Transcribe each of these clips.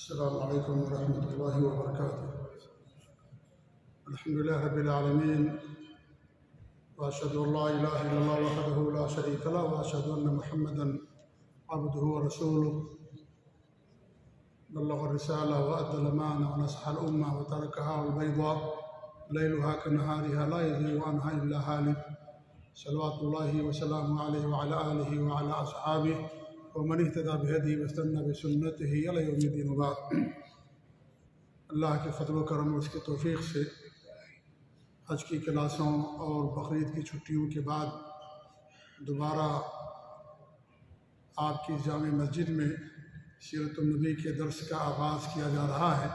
السلام عليكم ورحمة الله وبركاته. الحمد لله رب العالمين، وأشهد أن لا إله إلا الله وحده لا شريك له، وأشهد أن محمدا عبده ورسوله. بلغ الرسالة وأدى الأمانة ونصح الأمة وتركها البيضاء ليلها كنهارها لا يزيغ عنها إلا هالك، صلوات الله وسلامه عليه وعلى آله وعلى أصحابه ومن اهتدى بهديه واستنى بسنته إلى يوم الدين. وبعد، اللہ کے فضل و کرم اور اس کی توفیق سے حج کی کلاسوں اور بقرعید کی چھٹیوں کے بعد دوبارہ آپ کی جامع مسجد میں سیرت النبی کے درس کا آغاز کیا جا رہا ہے.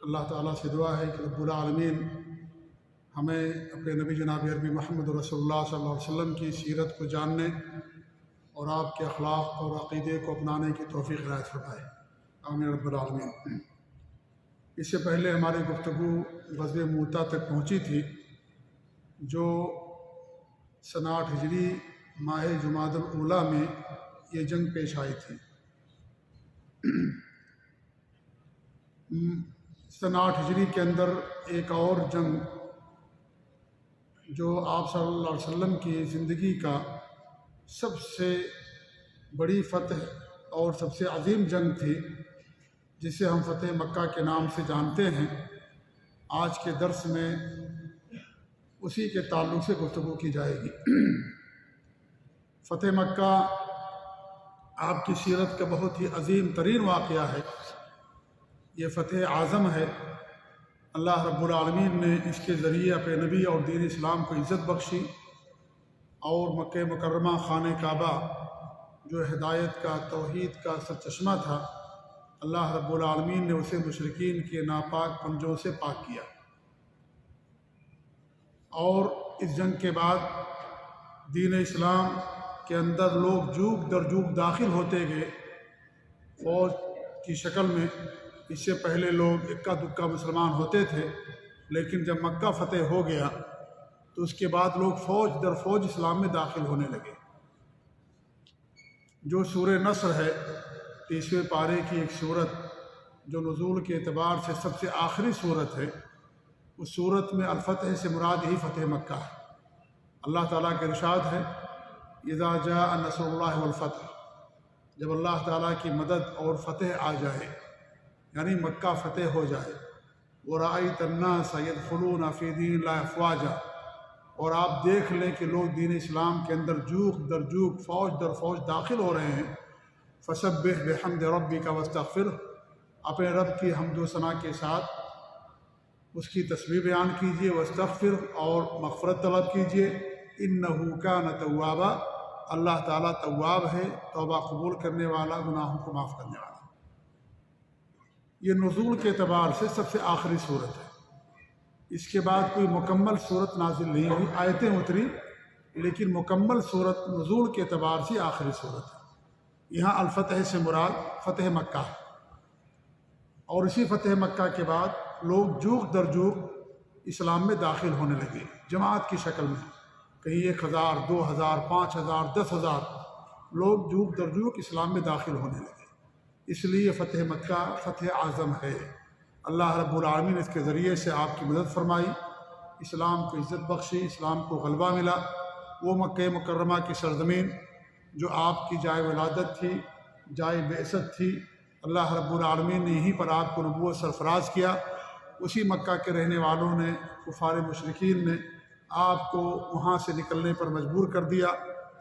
اللہ تعالیٰ سے دعا ہے کہ رب العالمین ہمیں اپنے نبی جناب عربی محمد رسول اللہ صلی اللہ علیہ وسلم کی سیرت کو جاننے اور آپ کے اخلاق اور عقیدے کو اپنانے کی توفیق عنایت فرمائے. آمین رب العالمین. اس سے پہلے ہماری گفتگو غزوہ موطا تک پہنچی تھی، جو سنہ 8 ہجری ماہ جمادی الاولیٰ میں یہ جنگ پیش آئی تھی. سنہ 8 ہجری کے اندر ایک اور جنگ جو آپ صلی اللہ علیہ وسلم کی زندگی کا سب سے بڑی فتح اور سب سے عظیم جنگ تھی، جسے ہم فتح مکہ کے نام سے جانتے ہیں. آج کے درس میں اسی کے تعلق سے گفتگو کی جائے گی. فتح مکہ آپ کی سیرت کا بہت ہی عظیم ترین واقعہ ہے. یہ فتح اعظم ہے. اللہ رب العالمین نے اس کے ذریعے اپنے نبی اور دین اسلام کو عزت بخشی، اور مکہ مکرمہ خانہ کعبہ جو ہدایت کا، توحید کا سرچشمہ تھا، اللہ رب العالمین نے اسے مشرکین کے ناپاک پنجوں سے پاک کیا. اور اس جنگ کے بعد دین اسلام کے اندر لوگ جوگ در جوگ داخل ہوتے گئے فوج کی شکل میں. اس سے پہلے لوگ اکا دکا مسلمان ہوتے تھے، لیکن جب مکہ فتح ہو گیا تو اس کے بعد لوگ فوج در فوج اسلام میں داخل ہونے لگے. جو سورہ نصر ہے، 30ویں پارے کی ایک سورت جو نزول کے اعتبار سے سب سے آخری سورت ہے، اس سورت میں الفتح سے مراد ہی فتح مکہ ہے. اللہ تعالیٰ کا ارشاد ہے، اذا جاء نصر اللہ والفتح، جب اللہ تعالیٰ کی مدد اور فتح آ جائے، یعنی مکہ فتح ہو جائے. وَرَأَيْتَ النَّاسَ يَدْخُلُونَ فِي دِينِ اللَّهِ أَفْوَاجًا، اور آپ دیکھ لیں کہ لوگ دین اسلام کے اندر جوگ در جوگ، فوج در فوج داخل ہو رہے ہیں. فَسَبِّحْ بِحَمْدِ رَبِّكَ وَاسْتَغْفِرْهُ، اپنے رب کی حمد و ثنا کے ساتھ اس کی تسبیح بیان کیجیے. وَاسْتَغْفِرْهُ، اور مغفرت طلب کیجیے. إِنَّهُ كَانَ تَوَّابًا، اللہ تعالیٰ تواب ہے، توبہ قبول کرنے والا، گناہوں کو معاف کرنے والا. یہ نزول کے اعتبار سے سب سے آخری صورت ہے. اس کے بعد کوئی مکمل صورت نازل نہیں ہوئی، آیتیں اتری، لیکن مکمل صورت نزول کے اعتبار سے آخری صورت ہے. یہاں الفتح سے مراد فتح مکہ ہے. اور اسی فتح مکہ کے بعد لوگ جوگ در جوگ اسلام میں داخل ہونے لگے، جماعت کی شکل میں. کہیں 1000، 2000، 5000، 10,000 لوگ جوگ در جوگ اسلام میں داخل ہونے لگے. اس لیے فتح مکہ فتح اعظم ہے. اللہ رب العالمین اس کے ذریعے سے آپ کی مدد فرمائی، اسلام کو عزت بخشی، اسلام کو غلبہ ملا. وہ مکہ مکرمہ کی سرزمین جو آپ کی جائے ولادت تھی، جائے بعثت تھی، اللہ رب العالمین نے یہیں پر آپ کو نبوت سرفراز کیا. اسی مکہ کے رہنے والوں نے، کفار مشرکین نے آپ کو وہاں سے نکلنے پر مجبور کر دیا.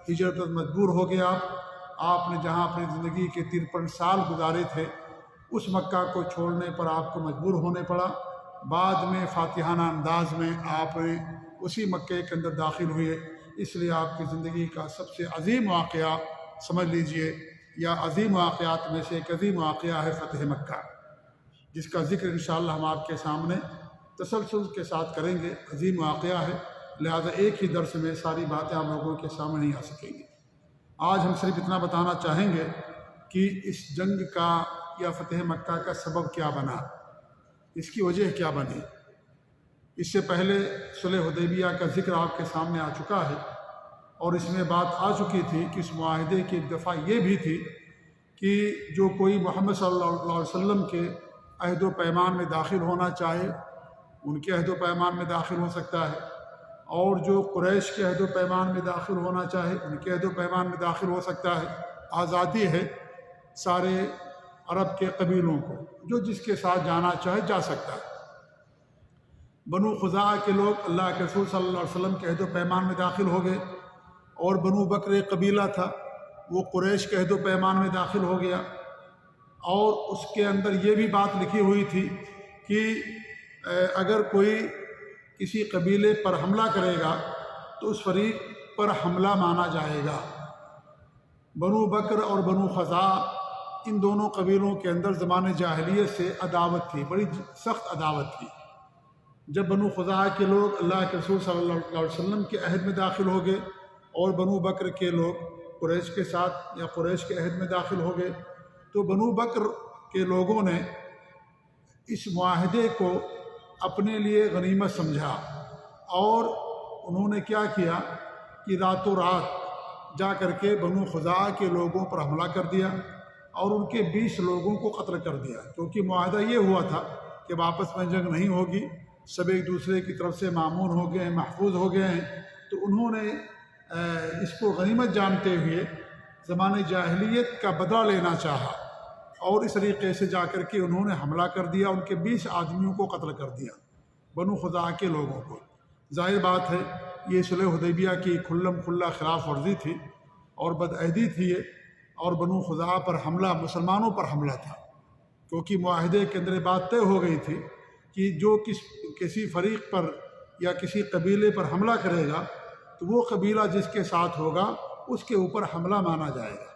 ہجرت پر مجبور ہو گیا. آپ نے جہاں اپنی زندگی کے 53 سال گزارے تھے، اس مکہ کو چھوڑنے پر آپ کو مجبور ہونے پڑا. بعد میں فاتحانہ انداز میں آپ نے اسی مکے کے اندر داخل ہوئے. اس لیے آپ کی زندگی کا سب سے عظیم واقعہ سمجھ لیجئے، یا عظیم واقعات میں سے ایک عظیم واقعہ ہے فتح مکہ، جس کا ذکر انشاءاللہ ہم آپ کے سامنے تسلسل کے ساتھ کریں گے. عظیم واقعہ ہے، لہذا ایک ہی درس میں ساری باتیں آپ لوگوں کے سامنے نہیں آ سکیں گی. آج ہم صرف اتنا بتانا چاہیں گے کہ اس جنگ کا یا فتح مکہ کا سبب کیا بنا، اس کی وجہ کیا بنی. اس سے پہلے صلح حدیبیہ کا ذکر آپ کے سامنے آ چکا ہے، اور اس میں بات آ چکی تھی کہ اس معاہدے کی ایک دفعہ یہ بھی تھی کہ کہ جو کوئی محمد صلی اللہ علیہ وسلم کے عہد و پیمان میں داخل ہونا چاہے ان کے عہد و پیمان میں داخل ہو سکتا ہے، اور جو قریش کے عہد و پیمان میں داخل ہونا چاہے ان کے عہد و پیمان میں داخل ہو سکتا ہے۔ آزادی ہے سارے عرب کے قبیلوں کو، جو جس کے ساتھ جانا چاہے جا سکتا ہے۔ بنو خزاعہ کے لوگ اللہ کے رسول صلی اللہ علیہ وسلم کے عہد و پیمان میں داخل ہو گئے، اور بنو بکر ایک قبیلہ تھا وہ قریش کے عہد و پیمان میں داخل ہو گیا، اور اس کے اندر یہ بھی بات لکھی ہوئی تھی کہ اگر کوئی کسی قبیلے پر حملہ کرے گا تو اس فریق پر حملہ مانا جائے گا۔ بنو بکر اور بنو خزاعہ ان دونوں قبیلوں کے اندر زمانہ جاہلیت سے عداوت تھی، بڑی سخت عداوت تھی۔ جب بنو خزاعہ کے لوگ اللہ کے رسول صلی اللہ علیہ وسلم کے عہد میں داخل ہو گئے اور بنو بکر کے لوگ قریش کے ساتھ یا قریش کے عہد میں داخل ہو گئے، تو بنو بکر کے لوگوں نے اس معاہدے کو اپنے لیے غنیمت سمجھا، اور انہوں نے کیا کیا کہ راتوں رات جا کر کے بنو خزاعہ کے لوگوں پر حملہ کر دیا اور ان کے 20 لوگوں کو قتل کر دیا، کیونکہ معاہدہ یہ ہوا تھا کہ آپس میں جنگ نہیں ہوگی، سب ایک دوسرے کی طرف سے مامون ہو گئے ہیں، محفوظ ہو گئے ہیں۔ تو انہوں نے اس کو غنیمت جانتے ہوئے زمانہ جاہلیت کا بدلہ لینا چاہا، اور اس طریقے سے جا کر کے انہوں نے حملہ کر دیا، ان کے 20 آدمیوں کو قتل کر دیا، بنو خزاعہ کے لوگوں کو۔ ظاہر بات ہے یہ صلح حدیبیہ کی کھلم کھلا خلاف ورزی تھی اور بدعہدی تھی یہ، اور بنو خزاعہ پر حملہ مسلمانوں پر حملہ تھا، کیونکہ معاہدے کے اندر بات طے ہو گئی تھی کہ جو کسی فریق پر یا کسی قبیلے پر حملہ کرے گا تو وہ قبیلہ جس کے ساتھ ہوگا اس کے اوپر حملہ مانا جائے گا۔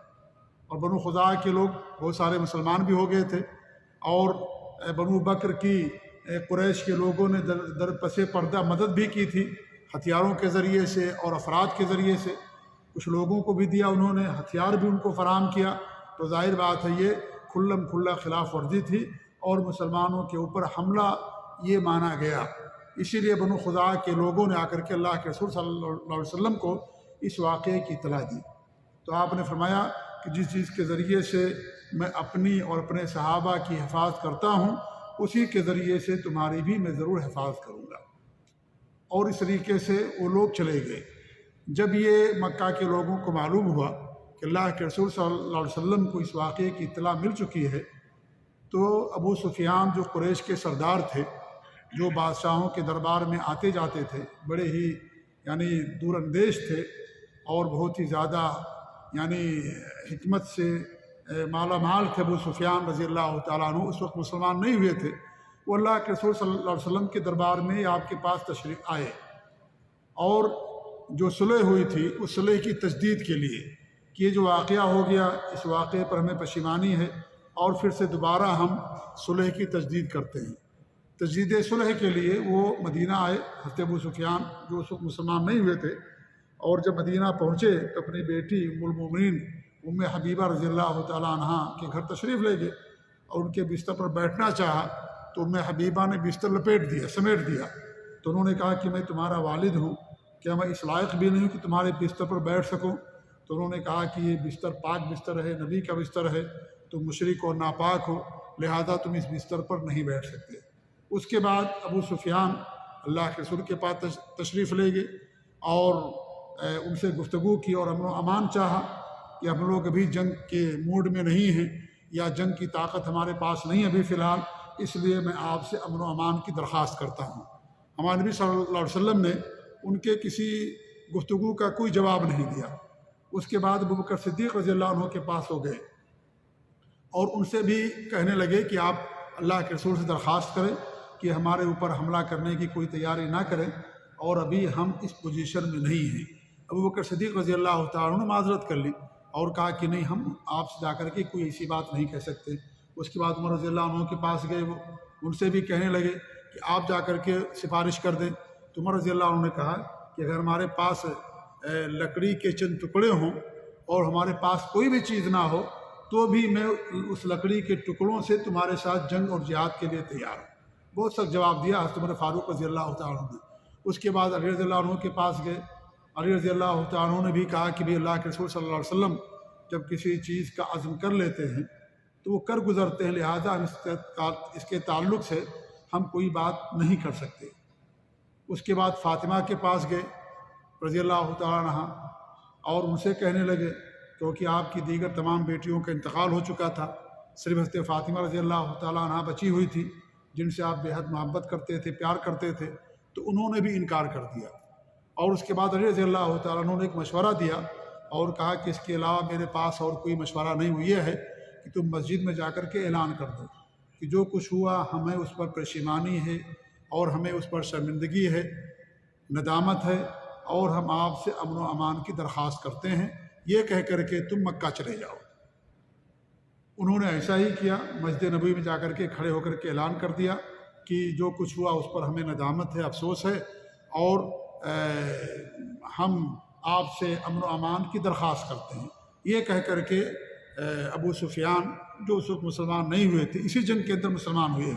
اور بنو خزاعہ کے لوگ بہت سارے مسلمان بھی ہو گئے تھے، اور بنو بکر کی قریش کے لوگوں نے در پس پردہ مدد بھی کی تھی، ہتھیاروں کے ذریعے سے اور افراد کے ذریعے سے، کچھ لوگوں کو بھی دیا انہوں نے، ہتھیار بھی ان کو فراہم کیا۔ تو ظاہر بات ہے یہ کھلم کھلا خلاف ورزی تھی اور مسلمانوں کے اوپر حملہ یہ مانا گیا۔ اسی لیے بنو خزاعہ کے لوگوں نے آ کر کے اللہ کے رسول صلی اللہ علیہ وسلم کو اس واقعے کی اطلاع دی، تو آپ نے فرمایا کہ جس چیز کے ذریعے سے میں اپنی اور اپنے صحابہ کی حفاظت کرتا ہوں اسی کے ذریعے سے تمہاری بھی میں ضرور حفاظت کروں گا۔ اور اس طریقے سے وہ لوگ چلے گئے۔ جب یہ مکہ کے لوگوں کو معلوم ہوا کہ اللہ کے رسول صلی اللہ علیہ وسلم کو اس واقعے کی اطلاع مل چکی ہے، تو ابو سفیان جو قریش کے سردار تھے، جو بادشاہوں کے دربار میں آتے جاتے تھے، بڑے ہی دور اندیش تھے اور بہت ہی زیادہ حکمت سے مالا مال تھے۔ ابو سفیان رضی اللہ تعالیٰ عنہ اس وقت مسلمان نہیں ہوئے تھے، وہ اللہ کے رسول صلی اللہ علیہ وسلم کے دربار میں آپ کے پاس تشریف آئے، اور جو صلح ہوئی تھی اس صلح کی تجدید کے لیے کہ یہ جو واقعہ ہو گیا اس واقعے پر ہمیں پشیمانی ہے، اور پھر سے دوبارہ ہم صلح کی تجدید کرتے ہیں۔ تجدید صلح کے لیے وہ مدینہ آئے، حضرت ابو سفیان جو اس وقت مسلمان نہیں ہوئے تھے، اور جب مدینہ پہنچے تو اپنی بیٹی ام المومنین ام حبیبہ رضی اللہ تعالیٰ عنہا کے گھر تشریف لے گئے، اور ان کے بستر پر بیٹھنا چاہا تو ام حبیبہ نے بستر لپیٹ دیا، سمیٹ دیا۔ تو انہوں نے کہا کہ میں تمہارا والد ہوں، کیا میں اس لائق بھی نہیں ہوں کہ تمہارے بستر پر بیٹھ سکوں؟ تو انہوں نے کہا کہ یہ بستر پاک بستر ہے، نبی کا بستر ہے، تم مشرک اور ناپاک ہو، لہذا تم اس بستر پر نہیں بیٹھ سکتے۔ اس کے بعد ابو سفیان اللہ کے رسول کے پاس تشریف لے گئے اور ان سے گفتگو کی اور امن و امان چاہا کہ ہم لوگ ابھی جنگ کے موڈ میں نہیں ہیں، یا جنگ کی طاقت ہمارے پاس نہیں ابھی فی الحال، اس لیے میں آپ سے امن و امان کی درخواست کرتا ہوں۔ ہمارے نبی صلی اللہ علیہ وسلم نے ان کے کسی گفتگو کا کوئی جواب نہیں دیا۔ اس کے بعد ابوبکر صدیق رضی اللہ عنہ کے پاس ہو گئے اور ان سے بھی کہنے لگے کہ آپ اللہ کے رسول سے درخواست کریں کہ ہمارے اوپر حملہ کرنے کی کوئی تیاری نہ کریں، اور ابھی ہم اس پوزیشن میں نہیں ہیں۔ ابوبکر صدیق رضی اللہ تعالیٰ عنہ نے معذرت کر لی اور کہا کہ نہیں، ہم آپ سے جا کر کے کوئی ایسی بات نہیں کہہ سکتے۔ اس کے بعد عمر رضی اللہ عنہ کے پاس گئے، وہ ان سے بھی کہنے لگے کہ آپ جا کر کے سفارش کر دیں۔ تو عمر رضی اللہ عنہ نے کہا کہ اگر ہمارے پاس لکڑی کے چند ٹکڑے ہوں اور ہمارے پاس کوئی بھی چیز نہ ہو تو بھی میں اس لکڑی کے ٹکڑوں سے تمہارے ساتھ جنگ اور جہاد کے لیے تیار ہوں۔ بہت سخت جواب دیا حضرت عمر فاروق رضی اللہ تعالیٰ عنہ نے۔ اس کے بعد علی رضی اللہ عنہ کے پاس گئے، علی رضی اللہ تعالیٰ عنہ نے بھی کہا کہ بھی اللہ کے رسول صلی اللہ علیہ وسلم جب کسی چیز کا عزم کر لیتے ہیں تو وہ کر گزرتے ہیں، لہذا ہم اس کے تعلق سے ہم کوئی بات نہیں کر سکتے۔ اس کے بعد فاطمہ کے پاس گئے رضی اللہ تعالیٰ عنہ، اور ان سے کہنے لگے، کیونکہ آپ کی دیگر تمام بیٹیوں کا انتقال ہو چکا تھا، صرف حضرت فاطمہ رضی اللہ تعالیٰ عنہ بچی ہوئی تھی جن سے آپ بے حد محبت کرتے تھے، پیار کرتے تھے، تو انہوں نے بھی انکار کر دیا۔ اور اس کے بعد علی رضی اللہ تعالیٰ عنہ نے ایک مشورہ دیا اور کہا کہ اس کے علاوہ میرے پاس اور کوئی مشورہ نہیں، وہ یہ ہے کہ تم مسجد میں جا کر کے اعلان کر دو کہ جو کچھ ہوا ہمیں اس پر پشیمانی ہے اور ہمیں اس پر شرمندگی ہے، ندامت ہے، اور ہم آپ سے امن و امان کی درخواست کرتے ہیں، یہ کہہ کر کے تم مکہ چلے جاؤ۔ انہوں نے ایسا ہی کیا، مسجد نبوی میں جا کر کے کھڑے ہو کر کے اعلان کر دیا کہ جو کچھ ہوا اس پر ہمیں ندامت ہے، افسوس ہے، اور ہم آپ سے امن و امان کی درخواست کرتے ہیں۔ یہ کہہ کر کے ابو سفیان جو اس وقت مسلمان نہیں ہوئے تھے، اسی جنگ کے اندر مسلمان ہوئے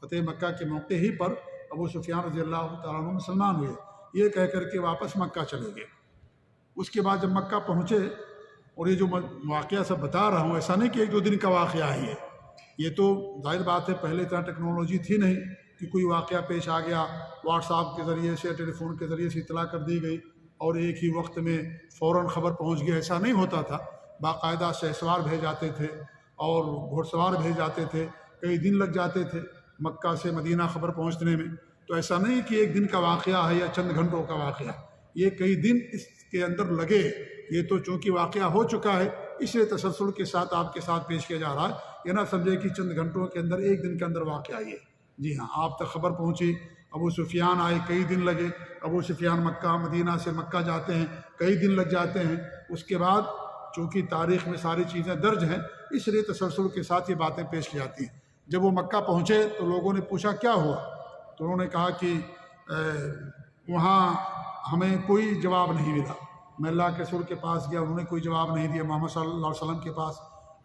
فتح مکہ کے موقع ہی پر ابو سفیان رضی اللہ تعالیٰ عنہ مسلمان ہوئے، یہ کہہ کر کے واپس مکہ چلے گئے۔ اس کے بعد جب مکہ پہنچے، اور یہ جو واقعہ سب بتا رہا ہوں ایسا نہیں کہ ایک دو دن کا واقعہ ہی ہے، یہ تو ظاہر بات ہے پہلے طرح ٹیکنالوجی تھی نہیں کہ کوئی واقعہ پیش آ گیا، واٹس ایپ کے ذریعے سے، ٹیلی فون کے ذریعے سے اطلاع کر دی گئی اور ایک ہی وقت میں فوراً خبر پہنچ گئی، ایسا نہیں ہوتا تھا۔ باقاعدہ شہسوار بھیج جاتے تھے اور گھوڑ سوار بھیج جاتے تھے، کئی دن لگ جاتے تھے مکہ سے مدینہ خبر پہنچنے میں۔ تو ایسا نہیں کہ ایک دن کا واقعہ ہے یا چند گھنٹوں کا واقعہ، یہ کئی دن اس کے اندر لگے۔ یہ تو چونکہ واقعہ ہو چکا ہے اس لیے تسلسل کے ساتھ آپ کے ساتھ پیش کیا جا رہا ہے، یہ نہ سمجھے کہ چند گھنٹوں کے اندر، ایک دن کے اندر واقعہ یہ۔ جی ہاں، آپ تک خبر پہنچی، ابو سفیان آئے، کئی دن لگے۔ ابو سفیان مکہ، مدینہ سے مکہ جاتے ہیں، کئی دن لگ جاتے ہیں۔ اس کے بعد چونکہ تاریخ میں ساری چیزیں درج ہیں اس لیے تسلسل کے ساتھ یہ باتیں پیش کی جاتی ہیں۔ جب وہ مکہ پہنچے تو لوگوں نے پوچھا کیا ہوا، تو انہوں نے کہا کہ وہاں ہمیں کوئی جواب نہیں ملا۔ میں اللہ کے رسول کے پاس گیا، انہوں نے کوئی جواب نہیں دیا۔ محمد صلی اللہ علیہ وسلم کے پاس،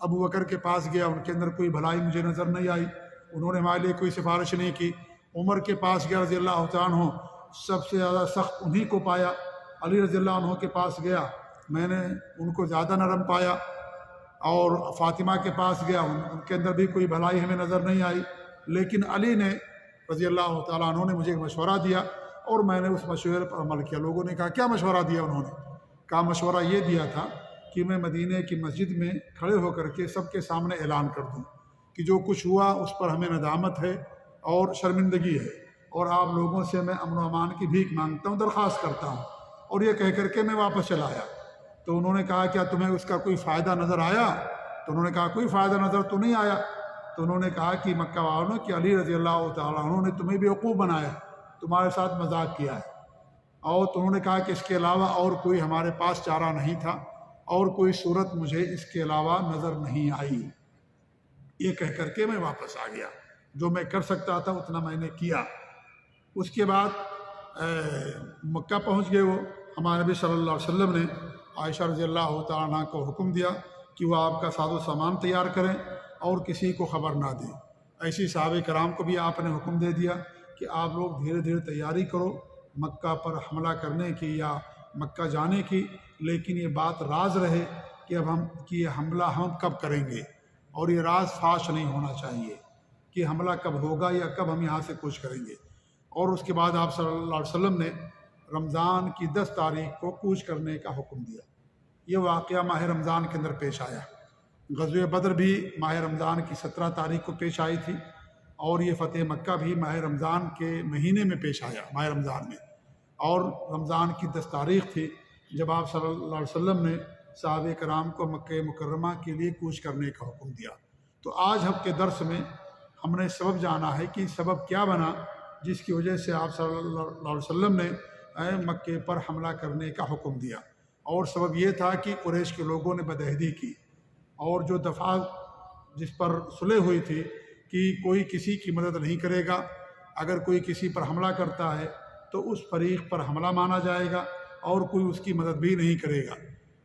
ابو بکر کے پاس گیا، ان کے اندر کوئی بھلائی مجھے نظر نہیں آئی، انہوں نے ہمارے لیے کوئی سفارش نہیں کی۔ عمر کے پاس گیا رضی اللہ تعالیٰ عنہ، سب سے زیادہ سخت انہی کو پایا۔ علی رضی اللہ عنہ کے پاس گیا، میں نے ان کو زیادہ نرم پایا۔ اور فاطمہ کے پاس گیا، ان کے اندر بھی کوئی بھلائی ہمیں نظر نہیں آئی، لیکن علی نے رضی اللہ تعالیٰ عنہ نے مجھے ایک مشورہ دیا اور میں نے اس مشورے پر عمل کیا۔ لوگوں نے کہا کیا مشورہ دیا؟ انہوں نے کہا مشورہ یہ دیا تھا کہ میں مدینہ کی مسجد میں کھڑے ہو کر کے سب کے سامنے اعلان کر دوں کہ جو کچھ ہوا اس پر ہمیں ندامت ہے اور شرمندگی ہے، اور آپ لوگوں سے میں امن و امان کی بھیک مانگتا ہوں، درخواست کرتا ہوں، اور یہ کہہ کر کے میں واپس چلا آیا۔ تو انہوں نے کہا کیا تمہیں اس کا کوئی فائدہ نظر آیا؟ تو انہوں نے کہا کوئی فائدہ نظر تو نہیں آیا۔ تو انہوں نے کہا کہ مکہ والوں کہ علی رضی اللہ تعالیٰ عنہ نے تمہیں بیوقوف بنایا، تمہارے ساتھ مذاق کیا ہے۔ اور تو انہوں نے کہا کہ اس کے علاوہ اور کوئی ہمارے پاس چارہ نہیں تھا، اور کوئی صورت مجھے اس کے علاوہ نظر نہیں آئی۔ یہ کہہ کر کے میں واپس آ گیا، جو میں کر سکتا تھا اتنا میں نے کیا۔ اس کے بعد مکہ پہنچ گئے وہ، ہمارے نبی صلی اللہ علیہ وسلم نے عائشہ رضی اللہ تعالیٰ عنہ کو حکم دیا کہ وہ آپ کا ساز و سامان تیار کریں اور کسی کو خبر نہ دیں۔ ایسی صحابہ کرام کو بھی آپ نے حکم دے دیا کہ آپ لوگ دھیرے دھیرے تیاری کرو مکہ پر حملہ کرنے کی یا مکہ جانے کی، لیکن یہ بات راز رہے کہ یہ حملہ ہم کب کریں گے، اور یہ راز فاش نہیں ہونا چاہیے کہ حملہ کب ہوگا یا کب ہم یہاں سے کوچ کریں گے۔ اور اس کے بعد آپ صلی اللہ علیہ وسلم نے رمضان کی 10 تاریخ کو کوچ کرنے کا حکم دیا۔ یہ واقعہ ماہ رمضان کے اندر پیش آیا۔ غزوہ بدر بھی ماہ رمضان کی 17 تاریخ کو پیش آئی تھی، اور یہ فتح مکہ بھی ماہ رمضان کے مہینے میں پیش آیا، ماہ رمضان میں۔ اور رمضان کی 10 تاریخ تھی جب آپ صلی اللہ علیہ وسلم نے صحابہ کرام کو مکہ مکرمہ کے لیے کوچ کرنے کا حکم دیا۔ تو آج ہم کے درس میں ہم نے سبب جانا ہے کہ سبب کیا بنا جس کی وجہ سے آپ صلی اللہ علیہ وسلم نے مکے پر حملہ کرنے کا حکم دیا۔ اور سبب یہ تھا کہ قریش کے لوگوں نے بدعہدی کی، اور جو دفعہ جس پر صلح ہوئی تھی کہ کوئی کسی کی مدد نہیں کرے گا، اگر کوئی کسی پر حملہ کرتا ہے تو اس فریق پر حملہ مانا جائے گا اور کوئی اس کی مدد بھی نہیں کرے گا۔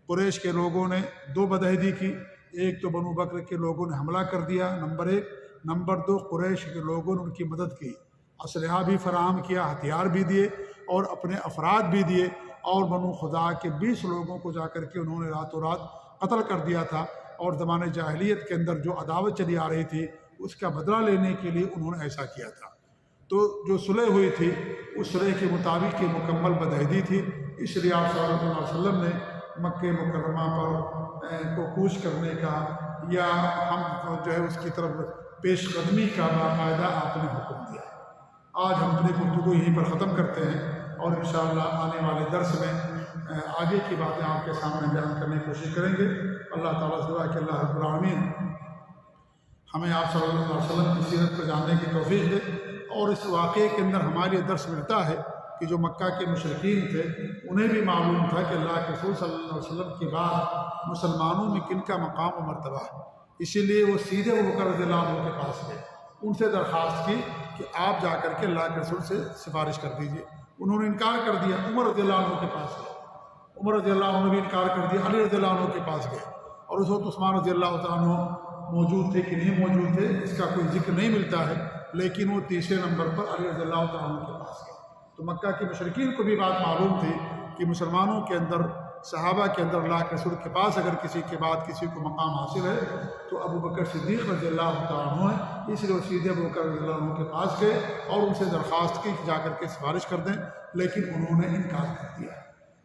قریش کے لوگوں نے 2 بدعہدی کی، ایک تو بنو بکر کے لوگوں نے حملہ کر دیا، نمبر 1، نمبر 2 قریش کے لوگوں نے ان کی مدد کی، اسلحہ بھی فراہم کیا، ہتھیار بھی دیے اور اپنے افراد بھی دیے، اور بنو خزاعہ کے 20 لوگوں کو جا کر کے انہوں نے راتوں رات قتل کر دیا تھا، اور زمانے جاہلیت کے اندر جو عداوت چلی آ رہی تھی اس کا بدلہ لینے کے لیے انہوں نے ایسا کیا تھا۔ تو جو صلح ہوئی تھی اس صلح کے مطابق یہ مکمل بدعہدی تھی، اس لیے آپ صلی اللہ علیہ وسلم نے مکہ مکرمہ پر کو کوچ کرنے کا یا ہم جو ہے اس کی طرف پیش قدمی کا باقاعدہ آپ نے حکم دیا۔ آج ہم اپنی گفتگو یہیں پر ختم کرتے ہیں، اور انشاءاللہ آنے والے درس میں آگے کی باتیں آپ کے سامنے بیان کرنے کی کوشش کریں گے۔ اللہ تعالیٰ سے دعا کہ اللہ رب العالمین ہمیں آپ صلی اللہ علیہ وسلم کی سیرت کو جاننے کی توفیق دے، اور اس واقعے کے اندر ہمارے لیے درس ملتا ہے کہ جو مکہ کے مشرکین تھے انہیں بھی معلوم تھا کہ اللہ کے رسول صلی اللہ علیہ وسلم کے بعد مسلمانوں میں کن کا مقام و مرتبہ ہے، اسی لیے وہ سیدھے ابوبکر رضی اللہ عنہ کے پاس گئے، ان سے درخواست کی کہ آپ جا کر کے اللہ کے رسول سے سفارش کر دیجئے۔ انہوں نے انکار کر دیا، عمر رضی اللہ عنہ کے پاس گئے، عمر رضی اللہ عنہ بھی انکار کر دیا، علی رضی اللہ عنہ کے پاس گئے، اور اس وقت عثمان رضی اللہ عنہ موجود تھے کہ نہیں موجود تھے اس کا کوئی ذکر نہیں ملتا ہے، لیکن وہ تیسرے نمبر پر علی رضی اللہ عنہ کے پاس گئے۔ تو مکہ کے مشرکین کو بھی بات معلوم تھی کہ مسلمانوں کے اندر، صحابہ کے اندر اللہ کے رسول کے پاس اگر کسی کے بعد کسی کو مقام حاصل ہے تو ابوبکر صدیق رضی اللہ عنہ ہے، اس لیے وہ سیدھے ابوبکر رضی اللہ عنہ کے پاس گئے اور ان سے درخواست کی کہ جا کر کے سفارش کر دیں، لیکن انہوں نے انکار کر دیا۔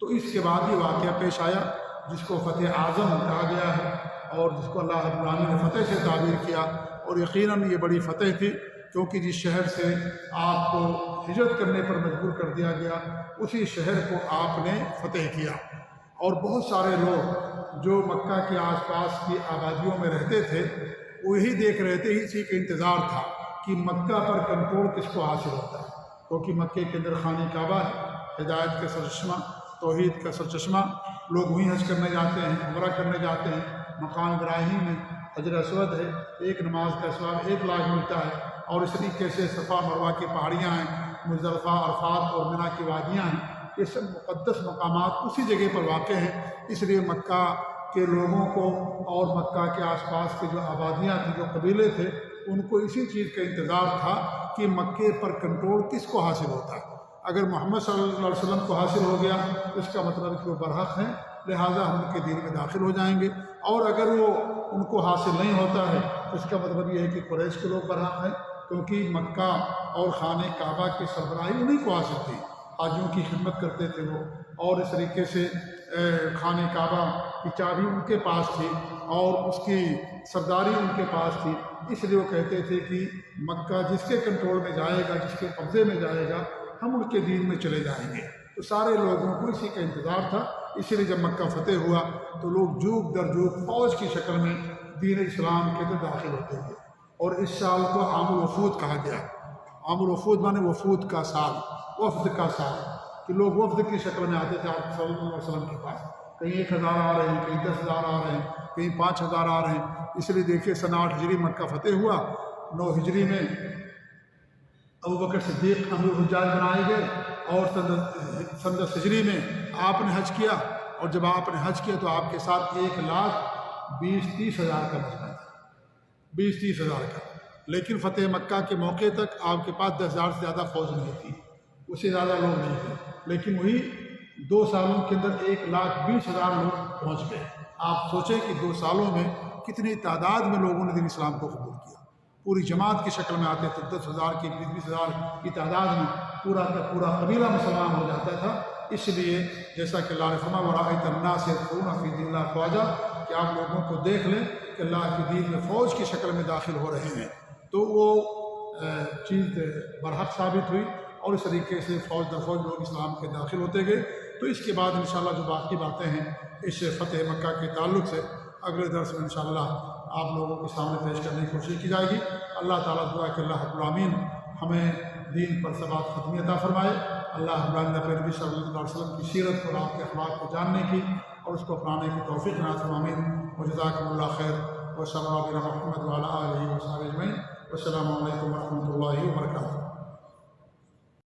تو اس کے بعد یہ واقعہ پیش آیا جس کو فتح اعظم کہا گیا ہے، اور جس کو اللہ رب العالمین نے فتح سے تعبیر کیا، اور یقیناً یہ بڑی فتح تھی، کیونکہ جس شہر سے آپ کو ہجرت کرنے پر مجبور کر دیا گیا اسی شہر کو آپ نے فتح کیا، اور بہت سارے لوگ جو مکہ کے آس پاس کی آبادیوں میں رہتے تھے وہ یہی دیکھ رہے تھے، اسی کا انتظار تھا کہ مکہ پر کنٹرول کس کو حاصل ہوتا ہے، کیونکہ مکے کے اندر خانہ کعبہ ہے، ہدایت کا سرچشمہ، توحید کا سرچشمہ، لوگ وہیں حج کرنے جاتے ہیں، عمرہ کرنے جاتے ہیں، مقام ابراہیم میں حجر اسود ہے، ایک نماز کا ثواب 1 لاکھ ملتا ہے، اور اس طریقے سے صفا مروہ کی پہاڑیاں ہیں، مزدلفہ، عرفات اور منی کی وادیاں ہیں، یہ سب مقدس مقامات اسی جگہ پر واقع ہیں۔ اس لیے مکہ کے لوگوں کو اور مکہ کے آس پاس کے جو آبادیاں تھیں، جو قبیلے تھے، ان کو اسی چیز کا انتظار تھا کہ مکے پر کنٹرول کس کو حاصل ہوتا ہے۔ اگر محمد صلی اللہ علیہ وسلم کو حاصل ہو گیا تو اس کا مطلب کہ وہ برحق ہیں، لہٰذا ہم ان کے دین میں داخل ہو جائیں گے، اور اگر وہ ان کو حاصل نہیں ہوتا ہے تو اس کا مطلب یہ ہے کہ قریش کے لوگ برحق ہیں، کیونکہ مکہ اور خانہ کعبہ کی سربراہی انہیں کو حاصل تھی، حاجیوں کی خدمت کرتے تھے وہ، اور اس طریقے سے خانہ کعبہ کی چابی ان کے پاس تھی اور اس کی سرداری ان کے پاس تھی، اس لیے وہ کہتے تھے کہ مکہ جس کے کنٹرول میں جائے گا، جس کے قبضے میں جائے گا، ہم ان کے دین میں چلے جائیں گے۔ تو سارے لوگوں کو اسی کا انتظار تھا، اسی لیے جب مکہ فتح ہوا تو لوگ جوک در جوک فوج کی شکل میں دین اسلام کے اندر داخل ہوتے گئے، اور اس سال کو عام الوفود کہا گیا۔ عام الوفود مانے وفود کا سال، وفد کا سال، کہ لوگ وفد کی شکل میں آتے تھے آپ صلی اللہ علیہ وسلم کے پاس، کہیں 1000 آ رہے ہیں، کہیں 10,000 آ رہے ہیں، کہیں 5000 آ رہے ہیں۔ اس لیے دیکھیے سن 8 ہجری مکہ فتح ہوا، 9 ہجری میں ابوبکر صدیق امیر الحجاج بنائے گئے، اور سن 10 ہجری میں آپ نے حج کیا، اور جب آپ نے حج کیا تو آپ کے ساتھ 1,20,30 ہزار کا مجمع تھا، 20-30 ہزار کا، لیکن فتح مکہ کے موقع تک آپ کے پاس 10,000 سے زیادہ فوج نہیں تھی، اس سے زیادہ لوگ نہیں تھے، لیکن وہی 2 سالوں کے اندر 1,20,000 لوگ پہنچ گئے۔ آپ سوچیں کہ 2 سالوں میں کتنی تعداد میں لوگوں نے دین اسلام کو قبول کیا، پوری جماعت کی شکل میں آتے تھے، 10,000 کی 20,000 کی تعداد میں پورا کا پورا قبیلہ مسلمان ہو جاتا تھا۔ اس لیے جیسا کہ اللہ نے فرمایا وَرَأَيْتَ النَّاسَ يَدْخُلُونَ فِي دِينِ اللَّهِ أَفْوَاجًا، کہ آپ لوگوں کو دیکھ لیں کہ اللہ کے دین میں فوج کی شکل میں داخل ہو رہے ہیں، تو وہ چیز برحق ثابت ہوئی، اور اس طریقے سے فوج در فوج لوگ اسلام کے داخل ہوتے گئے۔ تو اس کے بعد انشاءاللہ جو باقی باتیں ہیں اس فتح مکہ کے تعلق سے اگلے درس میں انشاءاللہ آپ لوگوں کے سامنے پیش کرنے کی کوشش کی جائے گی۔ اللہ تعالیٰ دعا کہ اللہ رب العالمین ہمیں دین پر ثبات ختمی عطا فرمائے۔ اللہ رب العالمین اپنے نبی صلی اللہ علیہ وسلم کی سیرت اور آپ کے اخلاق کو جاننے کی اور اس کو اپنانے کی توفیق عنایت فرمائے۔ وجزاکم اللہ خیر، وصلی اللہ علی محمد وعلی آلہ وصحبہ اجمعین، والسلام علیکم ورحمۃ اللہ وبرکاتہ۔